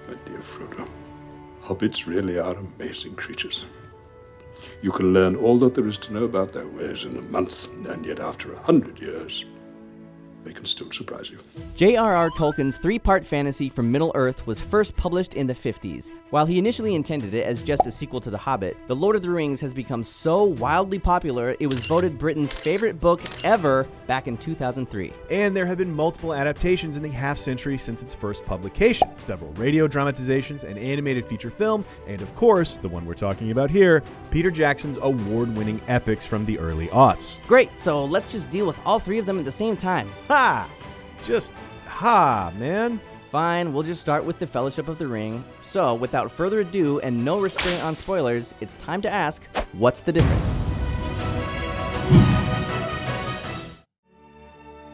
My dear Frodo, hobbits really are amazing creatures. You can learn all that there is to know about their ways in a month, and yet after 100 years, they can still surprise you. J.R.R. Tolkien's three-part fantasy from Middle-earth was first published in the 50s. While he initially intended it as just a sequel to The Hobbit, The Lord of the Rings has become so wildly popular it was voted Britain's favorite book ever back in 2003. And there have been multiple adaptations in the half-century since its first publication, several radio dramatizations, an animated feature film, and of course, the one we're talking about here, Peter Jackson's award-winning epics from the early aughts. Great, so let's just deal with all three of them at the same time. Ha! Just ha, man. Fine, we'll just start with The Fellowship of the Ring. So, without further ado and no restraint on spoilers, it's time to ask, what's the difference?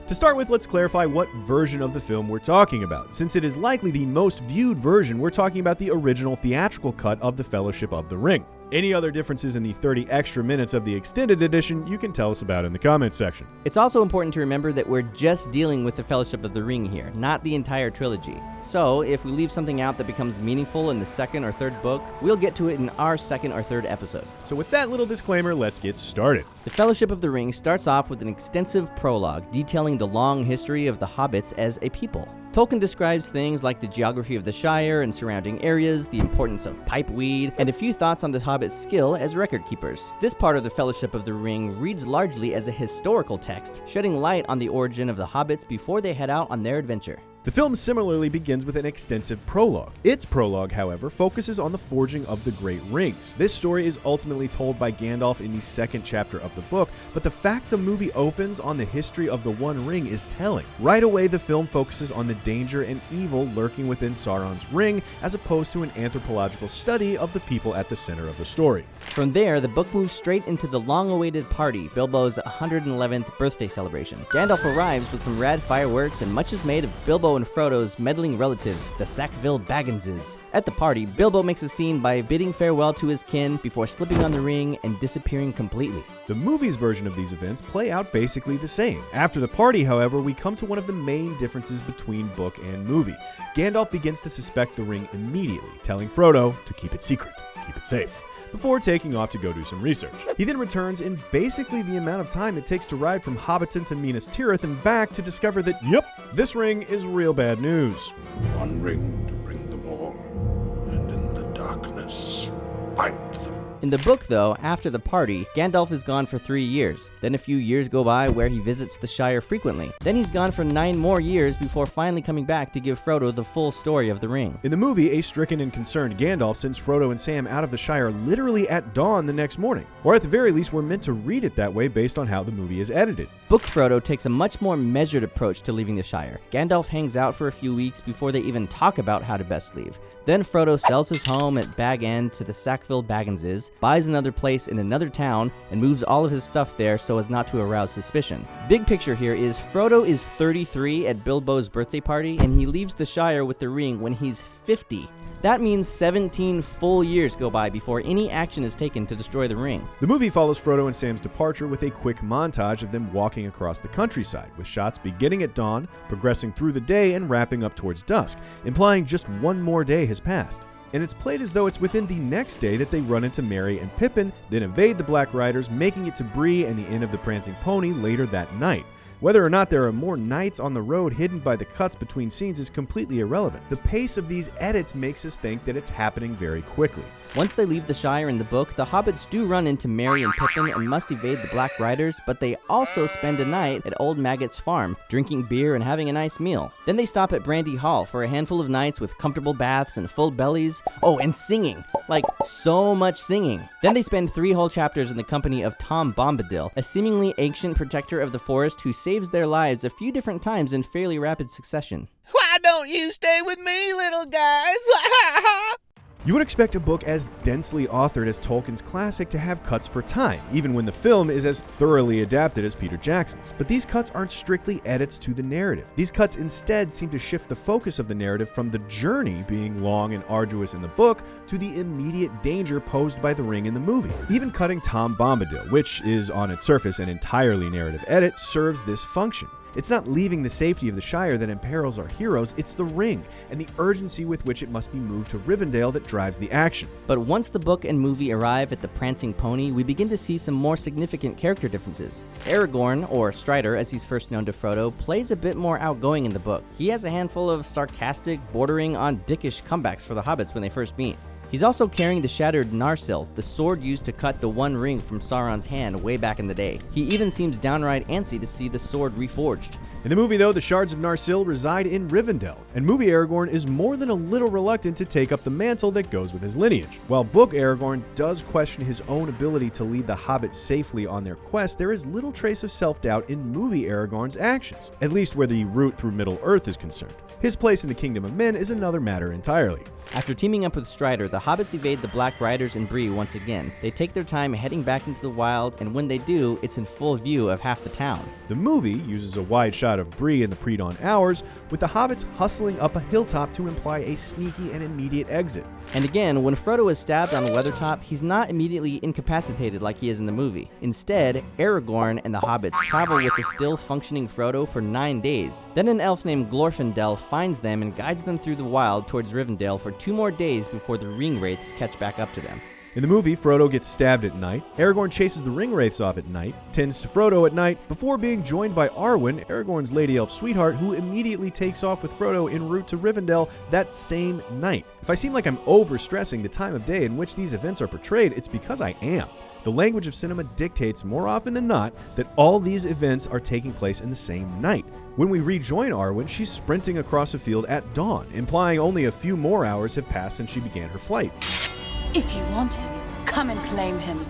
To start with, let's clarify what version of the film we're talking about. Since it is likely the most viewed version, we're talking about the original theatrical cut of The Fellowship of the Ring. Any other differences in the 30 extra minutes of the extended edition, you can tell us about in the comments section. It's also important to remember that we're just dealing with The Fellowship of the Ring here, not the entire trilogy. So, if we leave something out that becomes meaningful in the second or third book, we'll get to it in our second or third episode. So with that little disclaimer, let's get started. The Fellowship of the Ring starts off with an extensive prologue detailing the long history of the hobbits as a people. Tolkien describes things like the geography of the Shire and surrounding areas, the importance of pipeweed, and a few thoughts on the hobbits' skill as record keepers. This part of the Fellowship of the Ring reads largely as a historical text, shedding light on the origin of the hobbits before they head out on their adventure. The film similarly begins with an extensive prologue. Its prologue, however, focuses on the forging of the Great Rings. This story is ultimately told by Gandalf in the second chapter of the book, but the fact the movie opens on the history of the One Ring is telling. Right away, the film focuses on the danger and evil lurking within Sauron's ring, as opposed to an anthropological study of the people at the center of the story. From there, the book moves straight into the long-awaited party, Bilbo's 111th birthday celebration. Gandalf arrives with some rad fireworks, and much is made of Bilbo and Frodo's meddling relatives, the Sackville Bagginses. At the party, Bilbo makes a scene by bidding farewell to his kin before slipping on the ring and disappearing completely. The movie's version of these events play out basically the same. After the party, however, we come to one of the main differences between book and movie. Gandalf begins to suspect the ring immediately, telling Frodo to keep it secret, keep it safe, before taking off to go do some research. He then returns in basically the amount of time it takes to ride from Hobbiton to Minas Tirith and back to discover that, yep, this ring is real bad news. One ring to bring them all, and in the darkness, find them. In the book, though, after the party, Gandalf is gone for 3 years. Then a few years go by where he visits the Shire frequently. Then he's gone for 9 more years before finally coming back to give Frodo the full story of the ring. In the movie, a stricken and concerned Gandalf sends Frodo and Sam out of the Shire literally at dawn the next morning. Or at the very least, we're meant to read it that way based on how the movie is edited. Book Frodo takes a much more measured approach to leaving the Shire. Gandalf hangs out for a few weeks before they even talk about how to best leave. Then Frodo sells his home at Bag End to the Sackville Bagginses, buys another place in another town, and moves all of his stuff there so as not to arouse suspicion. Big picture here is Frodo is 33 at Bilbo's birthday party, and he leaves the Shire with the ring when he's 50. That means 17 full years go by before any action is taken to destroy the ring. The movie follows Frodo and Sam's departure with a quick montage of them walking across the countryside, with shots beginning at dawn, progressing through the day, and wrapping up towards dusk, implying just one more day has passed. And it's played as though it's within the next day that they run into Merry and Pippin, then evade the Black Riders, making it to Bree and the Inn of the Prancing Pony later that night. Whether or not there are more nights on the road hidden by the cuts between scenes is completely irrelevant. The pace of these edits makes us think that it's happening very quickly. Once they leave the Shire in the book, the hobbits do run into Merry and Pippin and must evade the Black Riders, but they also spend a night at Old Maggot's farm, drinking beer and having a nice meal. Then they stop at Brandy Hall for a handful of nights with comfortable baths and full bellies. Oh, and singing. Like, so much singing. Then they spend 3 whole chapters in the company of Tom Bombadil, a seemingly ancient protector of the forest who saves their lives a few different times in fairly rapid succession. Why don't you stay with me, little guys? You would expect a book as densely authored as Tolkien's classic to have cuts for time, even when the film is as thoroughly adapted as Peter Jackson's. But these cuts aren't strictly edits to the narrative. These cuts instead seem to shift the focus of the narrative from the journey being long and arduous in the book to the immediate danger posed by the ring in the movie. Even cutting Tom Bombadil, which is on its surface an entirely narrative edit, serves this function. It's not leaving the safety of the Shire that imperils our heroes, it's the ring, and the urgency with which it must be moved to Rivendell that drives the action. But once the book and movie arrive at the Prancing Pony, we begin to see some more significant character differences. Aragorn, or Strider as he's first known to Frodo, plays a bit more outgoing in the book. He has a handful of sarcastic, bordering on dickish comebacks for the hobbits when they first meet. He's also carrying the shattered Narsil, the sword used to cut the One Ring from Sauron's hand way back in the day. He even seems downright antsy to see the sword reforged. In the movie, though, the shards of Narsil reside in Rivendell, and movie Aragorn is more than a little reluctant to take up the mantle that goes with his lineage. While book Aragorn does question his own ability to lead the hobbits safely on their quest, there is little trace of self-doubt in movie Aragorn's actions, at least where the route through Middle-earth is concerned. His place in the Kingdom of Men is another matter entirely. After teaming up with Strider, the hobbits evade the Black Riders and Bree once again. They take their time heading back into the wild, and when they do, it's in full view of half the town. The movie uses a wide shot of Bree in the pre-dawn hours, with the hobbits hustling up a hilltop to imply a sneaky and immediate exit. And again, when Frodo is stabbed on Weathertop, he's not immediately incapacitated like he is in the movie. Instead, Aragorn and the hobbits travel with the still functioning Frodo for 9 days. Then an elf named Glorfindel finds them and guides them through the wild towards Rivendell for 2 more days before the ring wraiths catch back up to them. In the movie, Frodo gets stabbed at night, Aragorn chases the ring wraiths off at night, tends to Frodo at night, before being joined by Arwen, Aragorn's lady elf sweetheart, who immediately takes off with Frodo en route to Rivendell that same night. If I seem like I'm overstressing the time of day in which these events are portrayed, it's because I am. The language of cinema dictates more often than not that all these events are taking place in the same night. When we rejoin Arwen, she's sprinting across a field at dawn, implying only a few more hours have passed since she began her flight. If you want him, come and claim him.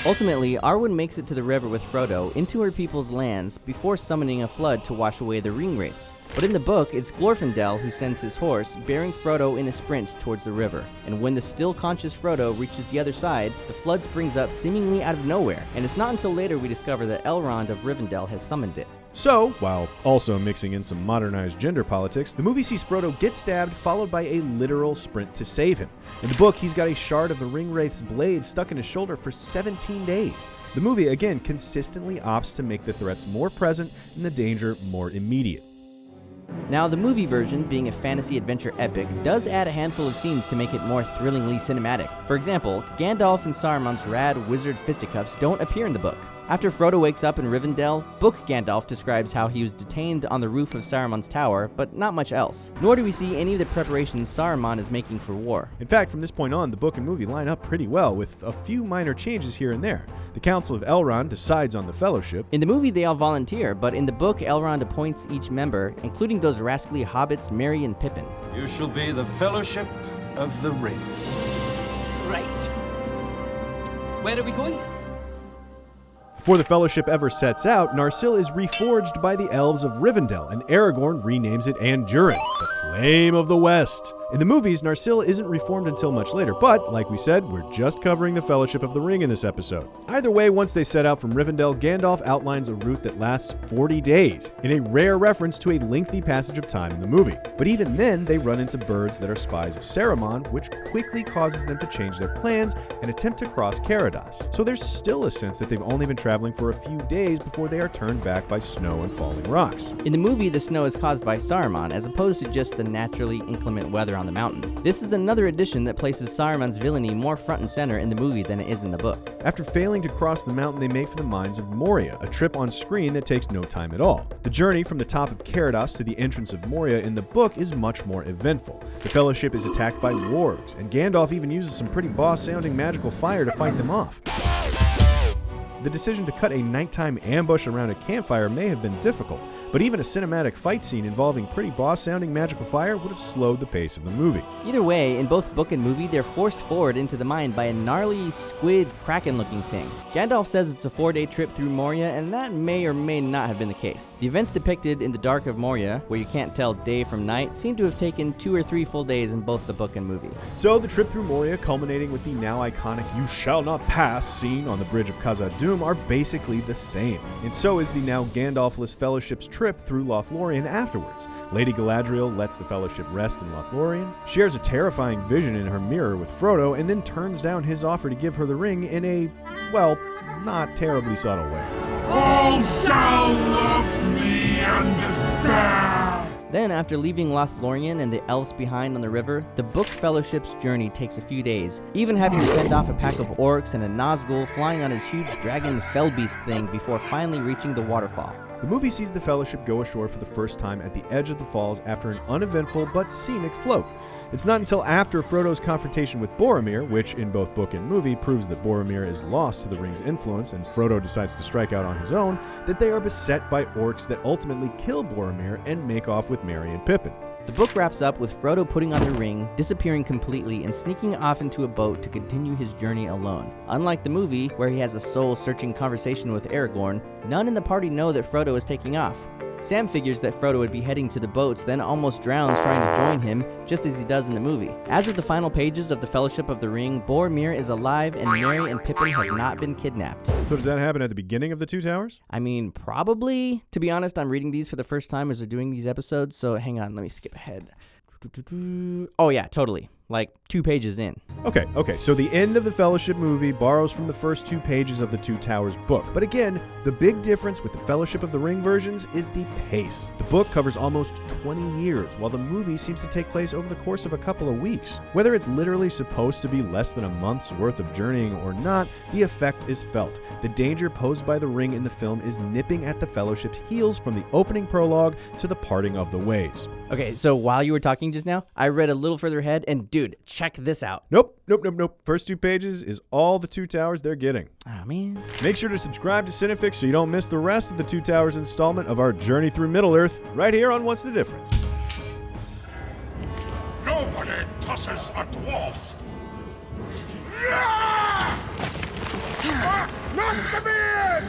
Ultimately, Arwen makes it to the river with Frodo into her people's lands before summoning a flood to wash away the ring wraiths. But in the book, it's Glorfindel who sends his horse, bearing Frodo in a sprint towards the river. And when the still conscious Frodo reaches the other side, the flood springs up seemingly out of nowhere, and it's not until later we discover that Elrond of Rivendell has summoned it. So, while also mixing in some modernized gender politics, the movie sees Frodo get stabbed, followed by a literal sprint to save him. In the book, he's got a shard of the Ringwraith's blade stuck in his shoulder for 17 days. The movie, again, consistently opts to make the threats more present and the danger more immediate. Now, the movie version, being a fantasy adventure epic, does add a handful of scenes to make it more thrillingly cinematic. For example, Gandalf and Saruman's rad wizard fisticuffs don't appear in the book. After Frodo wakes up in Rivendell, book Gandalf describes how he was detained on the roof of Saruman's tower, but not much else. Nor do we see any of the preparations Saruman is making for war. In fact, from this point on, the book and movie line up pretty well, with a few minor changes here and there. The Council of Elrond decides on the Fellowship. In the movie, they all volunteer, but in the book, Elrond appoints each member, including those rascally hobbits Merry and Pippin. You shall be the Fellowship of the Ring. Right. Where are we going? Before the Fellowship ever sets out, Narsil is reforged by the elves of Rivendell, and Aragorn renames it Andurin, the Flame of the West. In the movies, Narsil isn't reformed until much later, but, like we said, we're just covering the Fellowship of the Ring in this episode. Either way, once they set out from Rivendell, Gandalf outlines a route that lasts 40 days, in a rare reference to a lengthy passage of time in the movie. But even then, they run into birds that are spies of Saruman, which quickly causes them to change their plans and attempt to cross Carados. So there's still a sense that they've only been traveling for a few days before they are turned back by snow and falling rocks. In the movie, the snow is caused by Saruman, as opposed to just the naturally inclement weather on the mountain. This is another addition that places Saruman's villainy more front and center in the movie than it is in the book. After failing to cross the mountain, they make for the mines of Moria, a trip on screen that takes no time at all. The journey from the top of Carados to the entrance of Moria in the book is much more eventful. The Fellowship is attacked by wargs, and Gandalf even uses some pretty boss-sounding magical fire to fight them off. The decision to cut a nighttime ambush around a campfire may have been difficult, but even a cinematic fight scene involving pretty boss-sounding magical fire would have slowed the pace of the movie. Either way, in both book and movie, they're forced forward into the mine by a gnarly squid kraken-looking thing. Gandalf says it's a 4-day trip through Moria, and that may or may not have been the case. The events depicted in the Dark of Moria, where you can't tell day from night, seem to have taken 2 or 3 full days in both the book and movie. So the trip through Moria, culminating with the now iconic "You shall not pass" scene on the bridge of Khazad-dûm, are basically the same. And so is the now Gandalf-less Fellowship's trip through Lothlorien afterwards. Lady Galadriel lets the Fellowship rest in Lothlorien, shares a terrifying vision in her mirror with Frodo, and then turns down his offer to give her the ring in a, well, not terribly subtle way. All shall love me. Then, after leaving Lothlorien and the elves behind on the river, the Book Fellowship's journey takes a few days, even having to fend off a pack of orcs and a Nazgul flying on his huge dragon Fellbeast thing before finally reaching the waterfall. The movie sees the Fellowship go ashore for the first time at the edge of the falls after an uneventful but scenic float. It's not until after Frodo's confrontation with Boromir, which in both book and movie proves that Boromir is lost to the ring's influence and Frodo decides to strike out on his own, that they are beset by orcs that ultimately kill Boromir and make off with Merry and Pippin. The book wraps up with Frodo putting on the ring, disappearing completely, and sneaking off into a boat to continue his journey alone. Unlike the movie, where he has a soul-searching conversation with Aragorn, none in the party know that Frodo is taking off. Sam figures that Frodo would be heading to the boats, then almost drowns trying to join him, just as he does in the movie. As of the final pages of the Fellowship of the Ring, Boromir is alive and Merry and Pippin have not been kidnapped. So does that happen at the beginning of the Two Towers? I mean, probably. To be honest, I'm reading these for the first time as they're doing these episodes, so hang on, let me skip ahead. Oh yeah, totally. Like 2 pages in. Okay, so the end of the Fellowship movie borrows from the first 2 pages of the Two Towers book. But again, the big difference with the Fellowship of the Ring versions is the pace. The book covers almost 20 years, while the movie seems to take place over the course of a couple of weeks. Whether it's literally supposed to be less than a month's worth of journeying or not, the effect is felt. The danger posed by the ring in the film is nipping at the Fellowship's heels from the opening prologue to the parting of the ways. Okay, so while you were talking just now, I read a little further ahead, and dude, check this out. Nope. First 2 pages is all the Two Towers they're getting. Ah, man. Make sure to subscribe to CineFix so you don't miss the rest of the Two Towers installment of our journey through Middle-earth, right here on What's the Difference? Nobody tosses a dwarf. Not the beard!